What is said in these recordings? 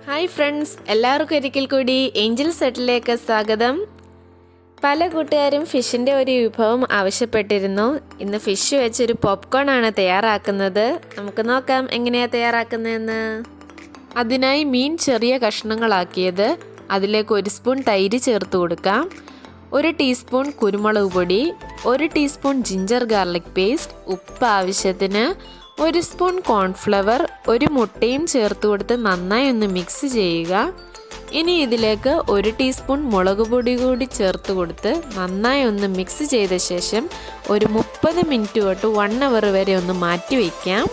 Hi friends, എല്ലാവർക്കും ഒരിക്കൽ കൂടി ഏഞ്ചൽ സെറ്റിലേക്ക് സ്വാഗതം. പല കൂട്ടുകാരും ഫിഷിൻ്റെ ഒരു വിഭവം ആവശ്യപ്പെട്ടിരുന്നു. ഇന്ന് ഫിഷ് വെച്ചൊരു പോപ്കോൺ ആണ് തയ്യാറാക്കുന്നത്. നമുക്ക് നോക്കാം എങ്ങനെയാണ് തയ്യാറാക്കുന്നതെന്ന്. അതിനായി മീൻ ചെറിയ കഷ്ണങ്ങളാക്കിയത്, അതിലേക്ക് 1 സ്പൂൺ തൈര് ചേർത്ത് കൊടുക്കാം, 1 ടീസ്പൂൺ കുരുമുളക് പൊടി, 1 ടീസ്പൂൺ ജിഞ്ചർ ഗാർലിക് പേസ്റ്റ്, ഉപ്പ് ആവശ്യത്തിന്, 1 സ്പൂൺ കോൺഫ്ലവർ, 1 മുട്ടയും ചേർത്ത് കൊടുത്ത് നന്നായി ഒന്ന് മിക്സ് ചെയ്യുക. ഇനി ഇതിലേക്ക് 1 ടീസ്പൂൺ മുളക് പൊടി കൂടി ചേർത്ത് കൊടുത്ത് നന്നായി ഒന്ന് മിക്സ് ചെയ്ത ശേഷം ഒരു 30 മിനിറ്റ് തൊട്ട് 1 അവർ വരെ ഒന്ന് മാറ്റി വയ്ക്കാം.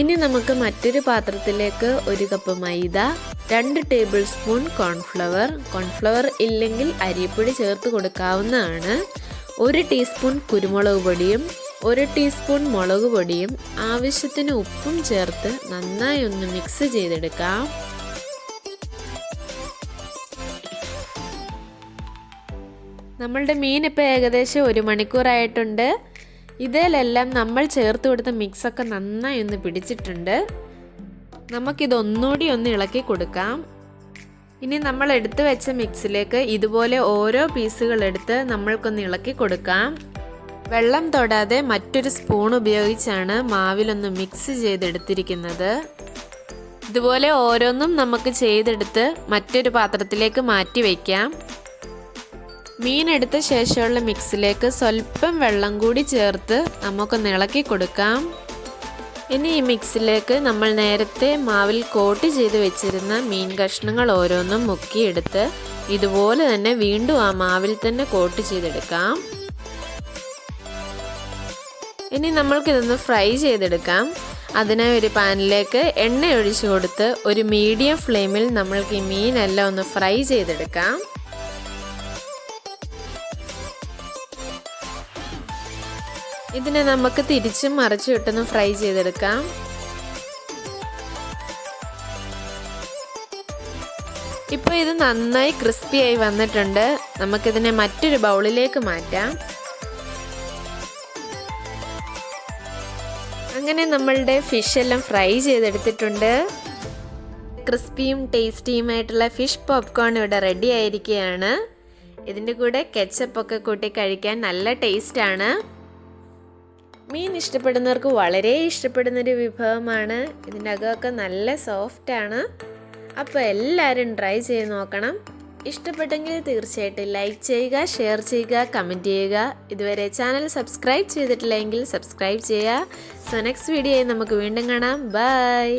ഇനി നമുക്ക് മറ്റൊരു പാത്രത്തിലേക്ക് 1 കപ്പ് മൈദ, 2 ടേബിൾ സ്പൂൺ കോൺഫ്ലവർ ഇല്ലെങ്കിൽ അരിപ്പൊടി ചേർത്ത് കൊടുക്കാവുന്നതാണ്, 1 ടീസ്പൂൺ കുരുമുളക് പൊടിയും 1 ടീസ്പൂൺ മുളക് പൊടിയും ആവശ്യത്തിന് ഉപ്പും ചേർത്ത് നന്നായി ഒന്ന് മിക്സ് ചെയ്തെടുക്കാം. നമ്മളുടെ മീൻ ഇപ്പോൾ ഏകദേശം 1 മണിക്കൂറായിട്ടുണ്ട്. ഇതിലെല്ലാം നമ്മൾ ചേർത്ത് കൊടുത്ത മിക്സൊക്കെ നന്നായി ഒന്ന് പിടിച്ചിട്ടുണ്ട്. നമുക്കിതൊന്നുകൂടി ഒന്ന് ഇളക്കി കൊടുക്കാം. ഇനി നമ്മൾ എടുത്തു വെച്ച മിക്സിലേക്ക് ഇതുപോലെ ഓരോ പീസുകൾ എടുത്ത് നമ്മൾക്കൊന്ന് ഇളക്കി കൊടുക്കാം. വെള്ളം തൊടാതെ മറ്റൊരു സ്പൂൺ ഉപയോഗിച്ചാണ് മാവിലൊന്ന് മിക്സ് ചെയ്തെടുത്തിരിക്കുന്നത്. ഇതുപോലെ ഓരോന്നും നമുക്ക് ചെയ്തെടുത്ത് മറ്റൊരു പാത്രത്തിലേക്ക് മാറ്റി വയ്ക്കാം. മീൻ എടുത്ത ശേഷമുള്ള മിക്സിലേക്ക് സ്വല്പം വെള്ളം കൂടി ചേർത്ത് നമുക്കൊന്ന് ഇളക്കി കൊടുക്കാം. ഇനി ഈ മിക്സിലേക്ക് നമ്മൾ നേരത്തെ മാവിൽ കോട്ട് ചെയ്ത് വെച്ചിരുന്ന മീൻ കഷ്ണങ്ങൾ ഓരോന്നും മുക്കിയെടുത്ത് ഇതുപോലെ തന്നെ വീണ്ടും ആ മാവിൽ തന്നെ കോട്ട് ചെയ്തെടുക്കാം. ഇനി നമ്മൾക്കിതൊന്ന് ഫ്രൈ ചെയ്തെടുക്കാം. അതിനായി ഒരു പാനിലേക്ക് എണ്ണ ഒഴിച്ചു കൊടുത്ത് ഒരു മീഡിയം ഫ്ലെയിമിൽ നമ്മൾക്ക് ഈ മീനെല്ലാം ഒന്ന് ഫ്രൈ ചെയ്തെടുക്കാം. ഇതിനെ നമുക്ക് തിരിച്ചും മറിച്ചും ഇട്ടൊന്ന് ഫ്രൈ ചെയ്തെടുക്കാം. ഇപ്പോൾ ഇത് നന്നായി ക്രിസ്പി ആയി വന്നിട്ടുണ്ട്. നമുക്കിതിനെ മറ്റൊരു ബൗളിലേക്ക് മാറ്റാം. അങ്ങനെ നമ്മളുടെ ഫിഷ് എല്ലാം ഫ്രൈ ചെയ്തെടുത്തിട്ടുണ്ട്. ക്രിസ്പിയും ടേസ്റ്റിയുമായിട്ടുള്ള ഫിഷ് പോപ്കോൺ ഇവിടെ റെഡി ആയിരിക്കുകയാണ്. ഇതിൻ്റെ കൂടെ കെച്ചപ്പൊക്കെ കൂട്ടി കഴിക്കാൻ നല്ല ടേസ്റ്റാണ്. മീൻ ഇഷ്ടപ്പെടുന്നവർക്ക് വളരെ ഇഷ്ടപ്പെടുന്നൊരു വിഭവമാണ്. ഇതിൻ്റെ അകമൊക്കെ നല്ല സോഫ്റ്റാണ്. അപ്പോൾ എല്ലാവരും ട്രൈ ചെയ്ത് നോക്കണം. ഇഷ്ടപ്പെട്ടെങ്കിൽ തീർച്ചയായിട്ടും ലൈക്ക് ചെയ്യുക, ഷെയർ ചെയ്യുക, കമൻറ്റ് ചെയ്യുക. ഇതുവരെ ചാനൽ സബ്സ്ക്രൈബ് ചെയ്തിട്ടില്ലെങ്കിൽ സബ്സ്ക്രൈബ് ചെയ്യുക. സോ നെക്സ്റ്റ് വീഡിയോയിൽ നമുക്ക് വീണ്ടും കാണാം. ബൈ.